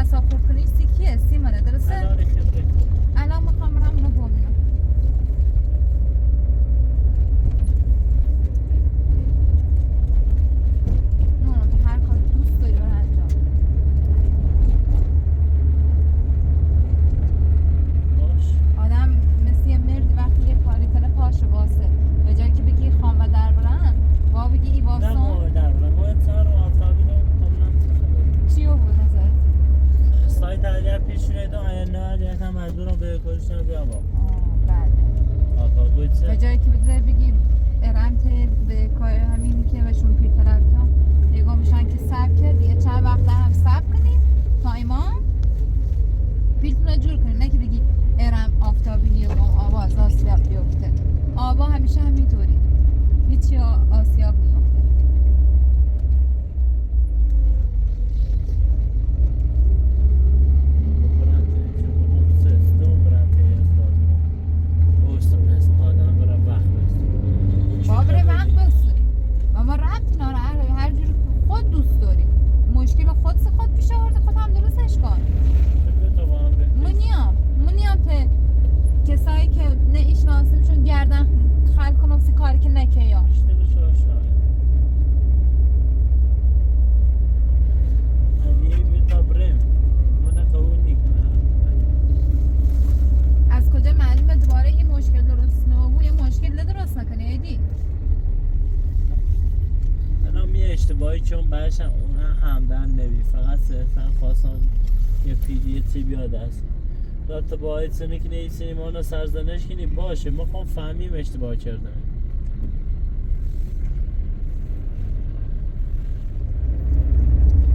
غذا خورد کنی سیکیه سیمانه درسته؟ الان میخوام برم اونو ببینم. نه هر کار دوست داری برای انجام آدم مثل یه مردی وقتی یه کاری کنه پاشو واسه به جایی که بگی خام و در برن با بگی ای واسون نه با در برن ما اتار و آفتابی رو چیو بود نظرت؟ سایت اگر پیش شده آیا نه اگر هم مجبورم به کارشون بیا با بله آقا بویچه به جایی که بدره بگی ارمت به کار همینی که بهشون پی طرف کن نگاه میشن که سب کرد یه چند وقت هم سب کنیم تا ایمان پیلتون رو جور کنیم نه که بگی ارم آفتابی و آواز آسیاب بیفته آبا همیشه همینطوری هیچی آسیاب میفته بابره وقت بسونی و ما ربط ناره هر جور خود دوست داری مشکل خود پیش آورده خود هم درستش کن منیام ته کسایی که نه ایشناسیمشون گردن خل کنم سی کاری که نکه یا از کجا معلومه دوباره این مشکل درست نمو یه مشکل درست نکنه ایدی الان یه اشتباهی چون برشن اون همدن نبی فقط صرفا خواستم یه پیدیتی بیاد است تا باید سنه که نیستی ما رو سرزنش کنی باشه ما خواهم فهمیم اشتباه کرده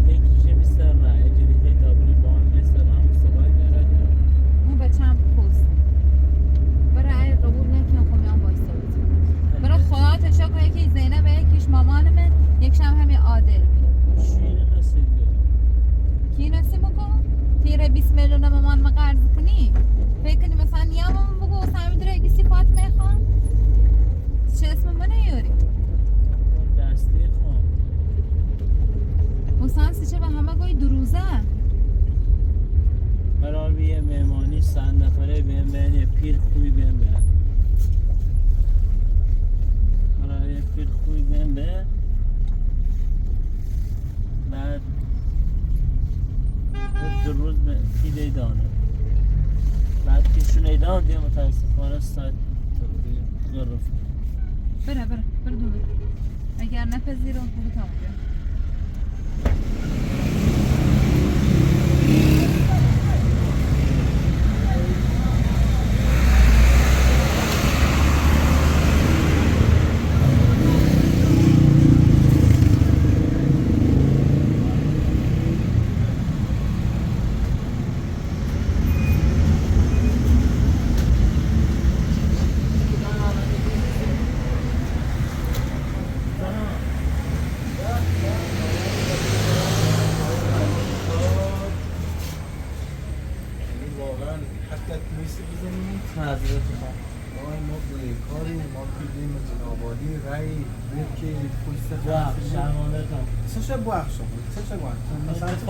یکیشه میستر رای جدیده دابری بان میستر هم سبایی داره اون به چند پوست برای قبول نکنم خمیان بایسته بود برای خدا تشا کنه یکی زینب یکیش مامانمه یکش هم همین عادل شینه نصیب کی نصیب بکن؟ تیره 20 میلیون مامان ما قرض کنی فکر کنی مثلا یا مامان بگو سمی داره اگه صفات میخوان چه اسم ما نیاری؟ دستی خوام حسن سیچه به همه گوی دروزه برای یه مهمانی 100 نفره بیم یه پیر خوبی بیم برای یه پیر خوبی بیم بعد دو روز به پیده دانه بعد که شونه دان دیگه متاسفانه سایت غرف بره دونه اگر نپذیره بگو تمام بیا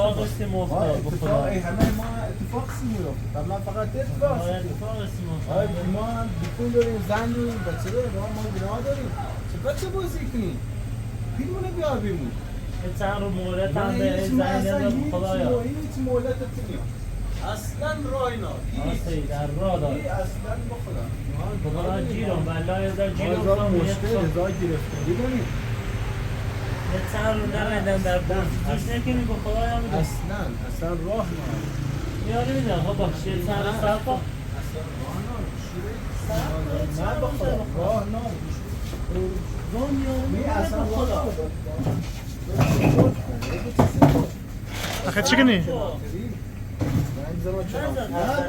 اتفاق استیم افتاد اتفاق همه ما اتفاق سیمون افتاد من فقط اتفاق استیم افتاد ما بیکون داریم زن داریم بچه داریم ما گناه داریم چه بچه بازی کنیم پیلمونه بیار بیمون چند رو مورد هم به زنی ندارم خدایا این هیچ مولت نمیاد اصلا رای آسی در راه دار اصلا بخدا بخدا جیرم والله یه در جیرم هزار مشکل هزار گرفتاری داریم یه چند رو نمیدن در برد دوست نکنی به خدایا میدون اصلا راه نار میاره میدن ها باشه یه چند رو سر کن اصلا راه نار نه بخدا راه نار راه میاره اصلا خدا آخه چی کنی؟ نه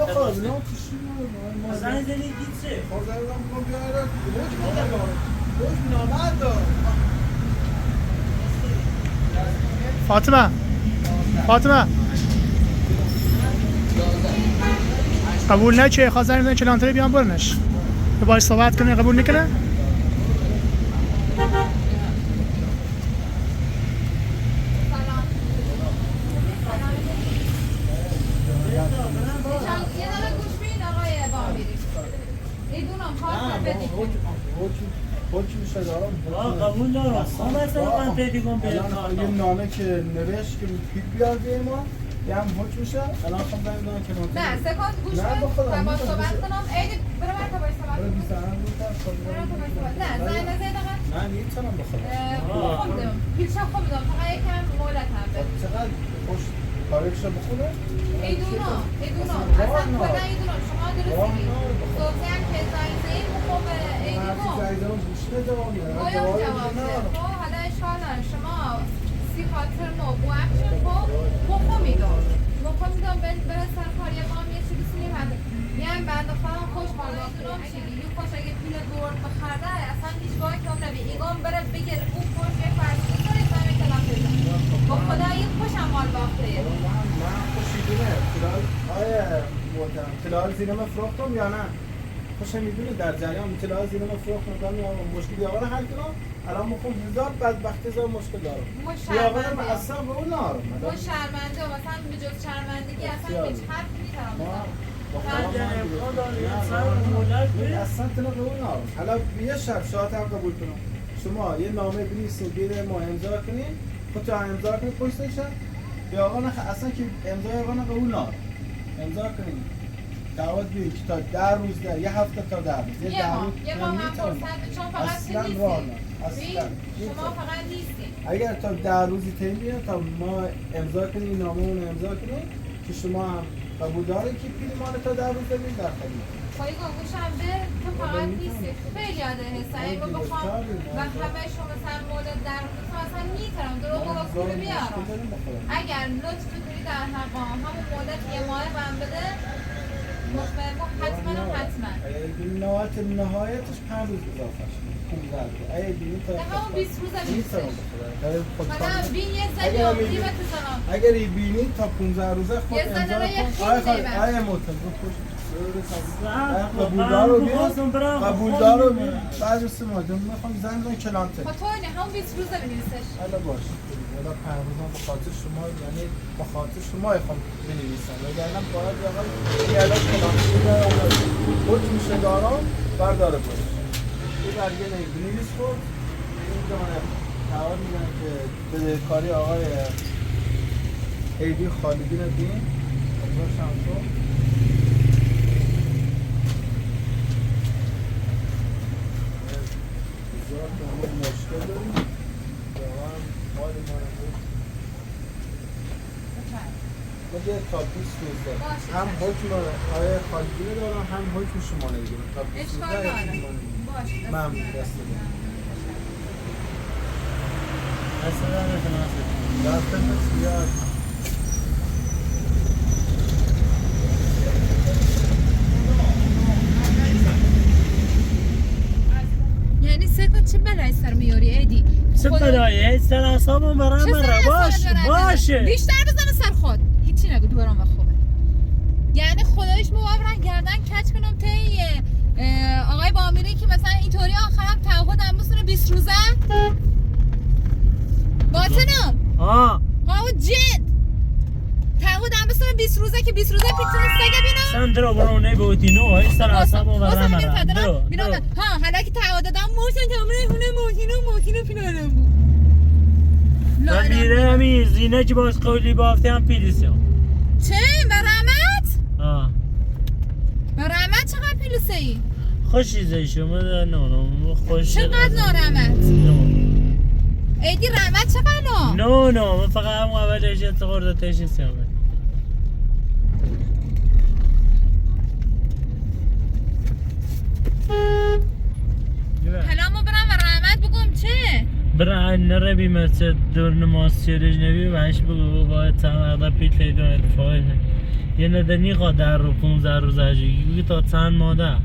بخدا نه کشی زنی زنی گیچه خدا رو میگم بیاره خوش نامرد دار فاطمه قبول نه چه خواهد زنی کلانتری بیان برنش به باید صحبت کنی قبول نکنه حکمش دارم قبول دارم خب مثلا من تلگرام بیاد الان یه نامه که نوشت که پیک بیارده ما یه هم حکمشه الان خب زنگ دارم که نه سکانت گوش نه، کن با خودم با می‌تونم صحبت گوش- کنم عید برو من تا باید صحبت برو کنم 20 بود تا برو تا باید صحبت نه زنگ نزد آقا نه نیتونم بخورم خوب دارم پیلشم خوب دارم فقط یکم مولت هم به چقدر خوش تاریخش بخونه ایدونا اصلا کلا ایدونا شما درست میگید صوتی هم که زنگ زید خوب ایدونو زنگزمان گوش ندارم باید جواب ده خب حالا اشکال نداره شما سی خاطر نو بو اکشن خب مخو میدم برای سر کاری ما هم یه چیزی سونیم هده یعنی بنده خواهم خوش حال باختونم چیدی یه خوش اگه پیل دور بخرده اصلا هیچ باید کم نبی ایگام بره بگیر اون خوش یه فرسی کنه سمه کلام بزن با خدا یه خوش هم حال باخته من خوشیدونه تلال زینما فروختم یا نه خوشم میدونه در جریان تلال زینما فروختم یا مشکلی آقا حل کنم الان میخوام هزار بدبختی زار مشکل دارم یا آقا من اصلا به اون نارم ما شرمنده و مثلا به جز شرمندگی اصلا هیچ حرفی نیترم اصلا تنو به اون نارم حالا یه شب شاعت هم قبول کنم شما یه نامه بنویسید بیده ما امضا کنین خودتو امضا کنید پشتشن یا آقا نه اصلا که امضای آقا نه قبول نارم امضا کنین دعوت بیارید که تا 10 روز در یه هفته تا 10 روز یه ما من فرصت به چون فقط اصلا نیستیم راه نه اصلا شما فقط نیستیم اگر تا 10 روزی تیم بیاد تا ما امضا کنیم این نامه اون امضا کنیم که شما هم قبول دارید که پیل مال تا 10 روز بدید در خرید خواهی گوشم به تو فقط نیستی خیلی یاده حسن اگه بخوام و همه شما مثلا مورد در روز مثلا میترم درو رو بیارم اگر لطف کنی در حقا همون مدت یه ماه بهم بده مطمئن حتما نهایتش 5 روز اضافه شد 15 روز اگه بینی تا همون 20 روز نیستم حالا بین یه زنی آمدی به تو زنم اگر ای بینی تا 15 روزه خود یه زنه را یه امضا خیلی کن آیه موتن قبولدار قبولدار رو بعد از ما دم میخوام زنگ کلانته خب تو اینه همون 20 روزه بنویسش حالا باش حالا 5 روزم به خاطر شما یعنی به خاطر شما میخوام بنویسم وگرنه باید واقعا یه الان کلانته دارم حکمش دارم برداره باش این برگه نه بنویس خود این دارم تعهد میدن که به کاری آقای ایدی خالدی ندین امضا شمسو مشکل داریم واقعا مال ما مگه تا 20 روز دارم هم حکم آقای خالدی دارم هم حکم شما نگیرم تا 20 روز اشکال نداره باشه من دست بدم دستم زیاد یعنی سکت چه بلایی سر میاری ایدی چه بلایی سر اصابم برام باشه بیشتر بزنه سر خود هیچی نگو تو برام خوبه یعنی خدایش موافقن گردن کچ کنم تی آقای بامیری که مثلا اینطوری آخرم تعهدم بسونه 20 روزه باطنم قاو جد تعهدم بسونه 20 روزه که 20 روزه پیتونه سگه بینم سندرا برونه بودی نو های سر اصابم برام ها حالا که تعهد دادم موشن جامعه هونه موکینو فینالم بود من میره همی زینه که باش قولی بافتی هم پیلیسیم چه؟ برحمت؟ برحمت چقدر پیلوسه ای؟ خوشیزه شما در نونو خوش چقدر نارحمت؟ ایدی رحمت چقدر نو من فقط هم اولش اتخورده تشی سیامه حالا ما برم و رحمت بگم چه؟ برای نره بی مثل دور نماز چیرش نبی و هش بگو باید تمام پیت لیدون اتفاقی یه ندنی قادر رو 15 روز اجایی تا چند ماده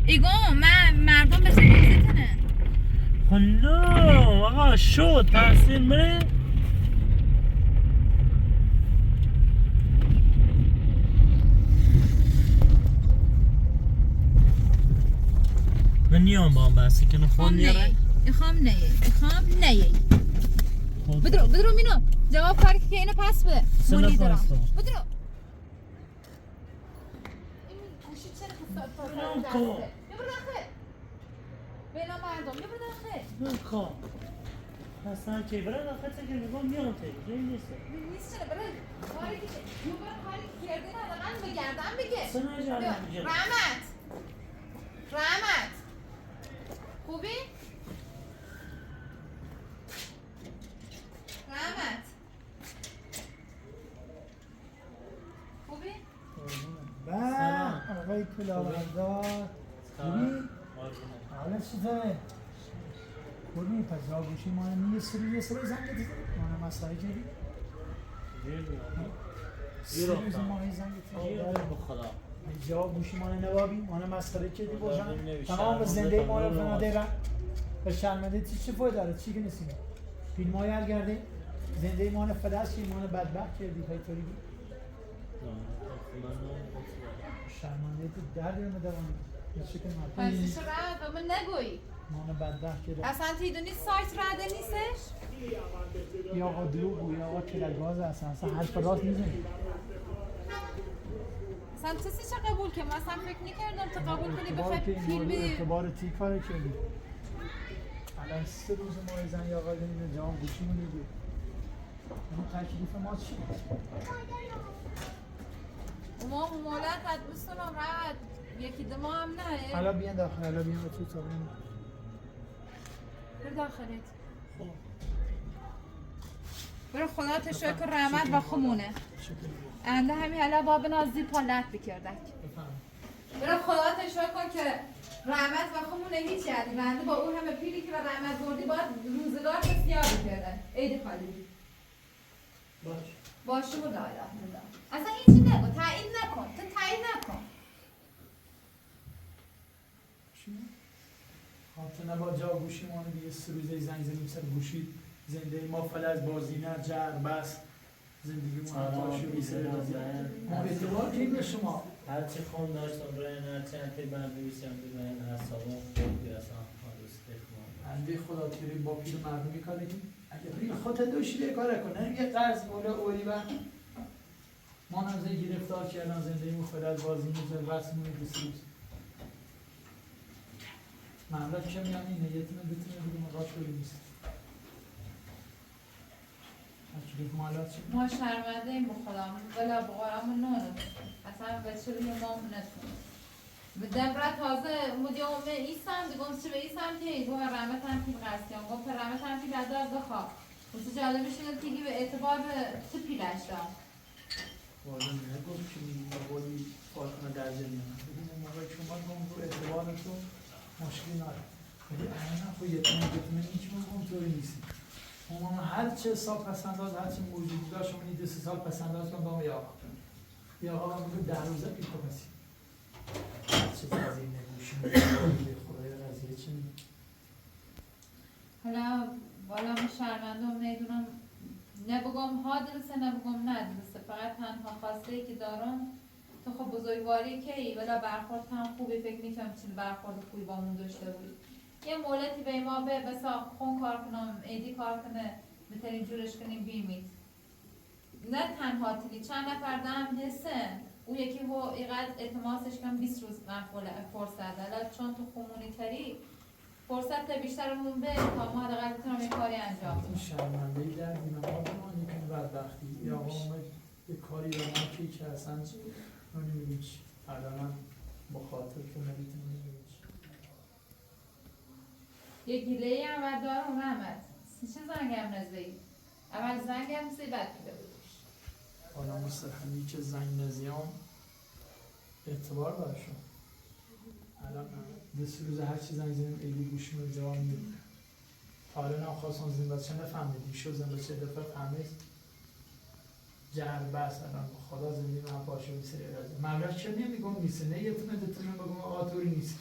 ایگو من مردم بشه بگزیتنه خب نه آقا شو تحصیل مره من نیام با هم بحثی کنه خون نیاره ایخوام نیه بدرو مینو جواب کاری که اینو پس بده مونی دارم بدرو این گوشی چرا خستاد بلا مردم یه برده خیلی خب اصلا که برای آخرت که میگم میام تایی نیست نیست چرا برای کاری که یه برای کاری که کرده ندارن به گردن بگه سنا جانم میگه رحمت رحمت خوبی؟ رحمت خوبی؟ بله آقای کلاهبردار خوبی؟ حالا چطوره؟ خوبی؟ پس جاگوشی ما یه سری زنگ دیدیم ما هم مسئله کردیم سری روز ما یه زنگ دیدیم بخدا جاگوشی ما نوابی ما هم مسئله کردیم باشن تمام زنده ما رو فناده را به شرمنده چه فای داره چی که نسیم فیلم های هر گرده زنده ما رو فداش که ما رو بدبخت کردی خیلی بی شرمنده تو درد رو مدوانی چه که مرد پسیش رد و من نگویی ما رو بدبخت کرده اصلا تیدونی سایت رده نیستش؟ یا آقا دروغ یا آقا کلگاز اصلا حرف راست میزنی اصلا تو چه قبول که مثلا فکر نکردم تو قبول کنی بخوای فیلم بدی اعتبار تی کار کردی الان 3 روز ما زن یا آقا داریم جوان گوشیمون میگی اما تکلیف ما چی؟ ما مولت قد بستونم رد یکی دو ما هم نه حالا بیان داخل حالا بیان تو تابون بر داخلت برو خدا تشکر رحمت و خمونه انده همین حالا باب نازی پالت بکردک برو خدا تشکر که رحمت و خمونه هیچ یادی بنده با اون همه پیلی که به رحمت بردی باید روزگار بسیار بکردن عید خالی باشه و دایره اصلا هیچی نگو تعیین نکن تو تعیین نکن خاطر نبا جا گوشی ما دیگه 3 روزه زنگ زنیم سر گوشی زنده ما فلز بازی نه جر بس زندگی ما هتاشو بیسر رازی ما اعتبار کنیم به شما هرچی خون داشتم برای هرچی انتی من بویسیم بزنین اصابم خود بیرسم حالوس بخونم بنده خدا تیری با پیر مردمی کار کنیم اگه پیر خودت دوشیده کار کنه یه قرض مولا اولی بر ما نمزه گرفتار کردن زندگی ما فلز بازی میزه رسمونی بسیز مملک که میان اینه یه تونه بتونه بگیم آقا شوری نیست ما شرمنده ایم بخدا بلا بقارم نونم اصلا به چه روی ما نشون به دبره تازه مدیوم ایسان دیگم چه به ایسان که گوه رحمت هم پیل قرصیان گوه رحمت هم پیل ادار بخواه خصوص جالبش اینه تیگی به اعتبار به چه پیلش دار والا نگم که میگوی فاطمه در جریان ببین موقع شما گم رو اعتبارتون مشکلی نداره ولی الان خود یتونه هیچ موقع طوری نیستی ما هر چه سال پسنداز هر چه موجودی داشت شما این 2-3 سال پسنداز کن با ما یا آقا من بگو 10 روزه پیل کپسی چه تازه نگوشی میگه خدای رضیه چه میگه حالا والا من شرمنده هم نیدونم نبگم ها درسته نبگم نه درسته فقط تنها خواسته ای که دارم تو خب بزرگواری که ای ولی برخورد هم خوبی فکر میکنم چون برخورد خوبی با من داشته بودی یه مولتی به ما به بسا خون کار کنم ایدی کار کنه بترین جورش کنیم بیمید نه تنها تیلی چند نفر دم حسن او یکی هو ایقدر اعتماسش کم 20 روز مفعول فرصت دلت چون تو خمونی تری فرصت بیشترمون به تا ما حداقل بتونم یه کاری انجام بدم شرمنده‌ای در بیمار ما یکم بدبختی یا آقا اومد یه کاری رو ما که اصلا نمی‌دونیم چی الان با خاطر که نمی‌تونیم یه گیله‌ای هم بعد دارم رحمت چه زنگم نزدی؟ اول زنگم سی بعد پیده بودش حالا مستر همین که زنگ نزیام اعتبار برشون الان 2 روز هر چی زنگ زنیم ایلی گوشیم رو جواب میده حالا نخواستم زنبا چه نفهمیدیم شو زنبا چه دفعه فهمید جهر بس الان خدا زندگی من پاشو میسری رازی مملک چه نمیگم نیست نه یه تونه دتونه بگم آقا طوری نیست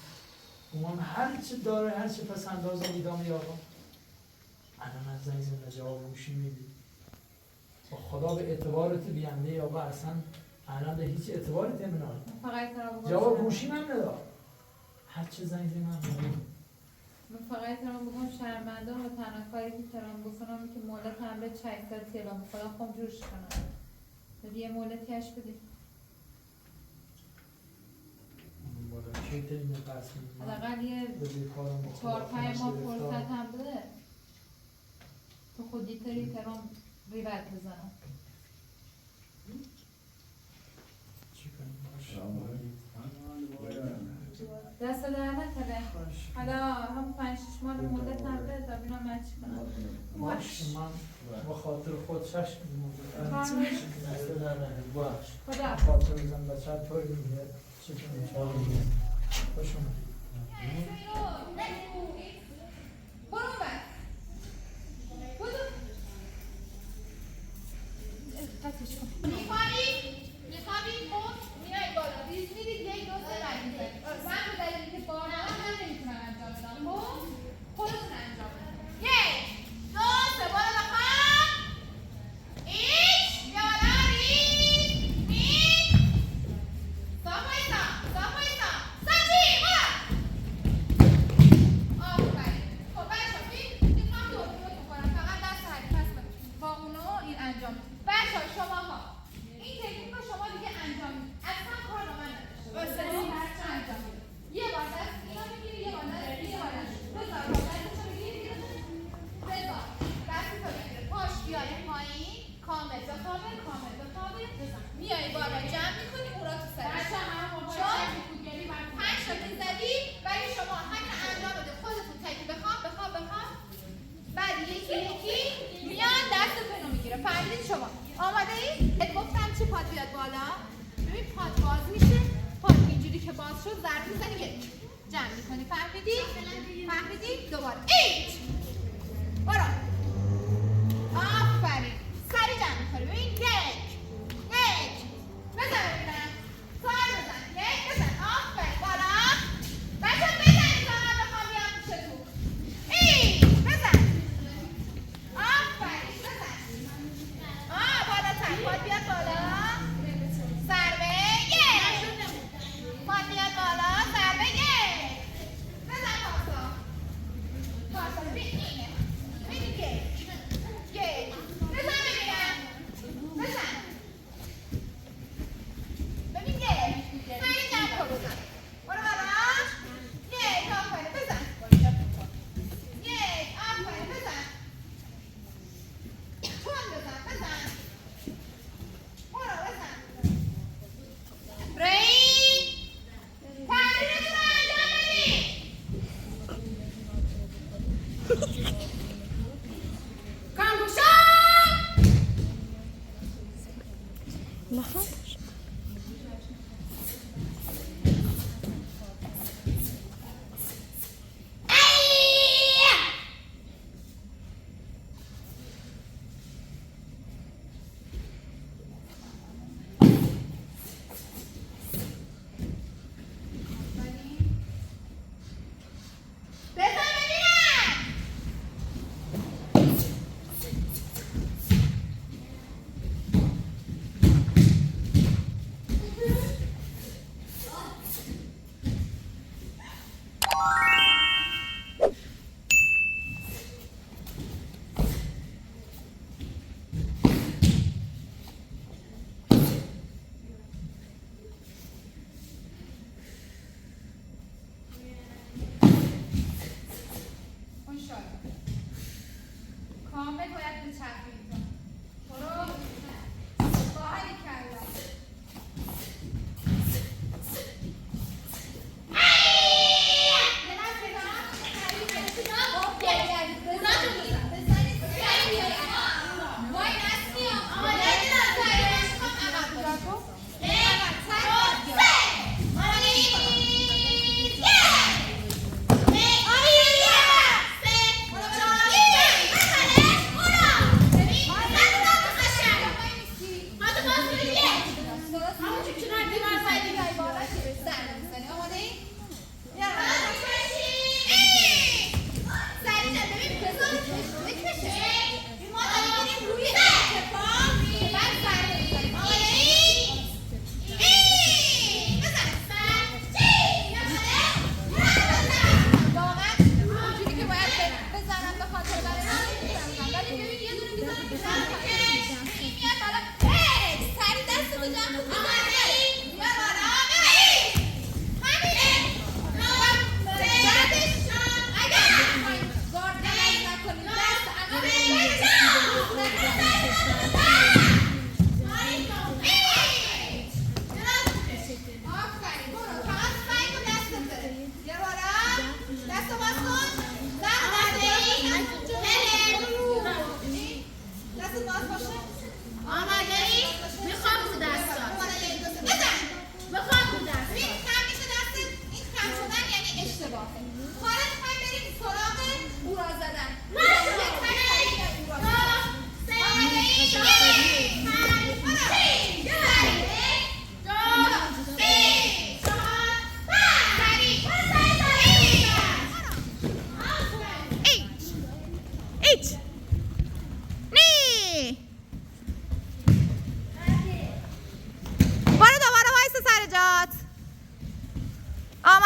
اون هر چه داره هر چه پس انداز میدام یا آقا الان از زنگ زنده جواب گوشی میدی با خدا به اعتبارت بیانده یا آقا اصلا الان به هیچ اعتبارت نمیدونم جواب گوشی من ندار هر چه زنگ زنده من من فقط ترام بگم شرمنده و تنها کاری که ترام بکنم که مولت هم به چایستر تیلام بخدا خوب جورش کنم بدی یه مولتیش بدی میتونیم پس میدیم حداقل یه به کارم 4-5 ماه فرصت هم بده تو خودی تری ترام ریوت بزنم. چی کنیم دست در نکنه. حالا هم 5-6 ماه رو مدت هم بده تا ببینم من چی کنم. باش من به خاطر خود شش میمونم دست در نکنه. باش. خدا خاطر بزن بچه ها طوری میگه چی کنیم خوش اومد برو بر بودو قطعش کن. میخوابی خب میای بالا ریز میرید 1 2 3 برمیزنید من به دلیلی که بار ندارم من نمیتونم انجام بدم خب خودتون انجام بدم 1 2 3 بالا بخواب ایچ بیا بالا ریز صاف وایسا سمچی بالا آفرین خب بچه میخوام دور بکنم فقط دست حرکت کنم با اونو این انجام بچه شما ها این تکنیک رو شما دیگه انجام میدید اصلا کار با من نداشته انجام میدید یه بار دست اینا میگیری یه بار دست یه بار دست بذار دستشو بگیری بذار دستتو بگیره پاش بیاره پایین کامل بخوابه بزن میای بالا جمع میکنی اون را تو سرش چون 5 تا که زدی ولی شما همین انجام بده خودتون تکی بخواب بعد یکی میان دستتون رو میگیره فهمیدید شما آماده ای؟ ات گفتم چی پاد بیاد بالا ببین پاد باز میشه پاد اینجوری که باز شد ضرب میزنی 1 جمع میکنی فهمیدی؟ دوباره ایچ برو آفرین سری جمع میکنی ببین 1 بزن ببینم کار بزن 1 بزن آفرین بالا بچه بزنید تا من بخوام بیام پیشتون ایچ بزن آفرین بزن بالاتر پاد بیاد بالا ضربه 1 پاد بیاد بالا ضربه 1 بزن پاسا ببین اینه ببین 1 بزن ببینم بزن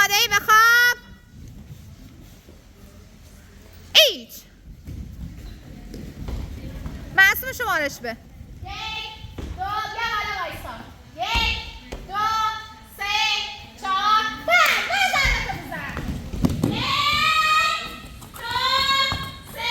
آماده ای به خواب؟ ایچ معصوم شمارش به 1 2 بیا بالا وایسا 1 2 3 4 5 بزن بزن 1 2 3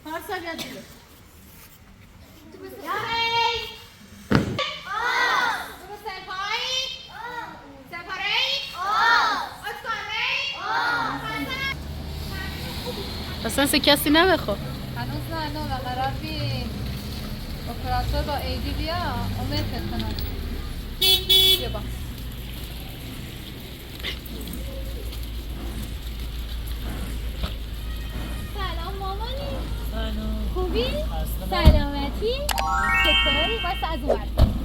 پارسا بیاد جلو. اصلا سه کسی نبخوا هنوز نه و قرار بی اپراتور با ایدی بیا امید کنم. بیا با سلام مامانی سلام خوبی؟ اصلا سلامتی؟ چطوری؟ بس از اون ور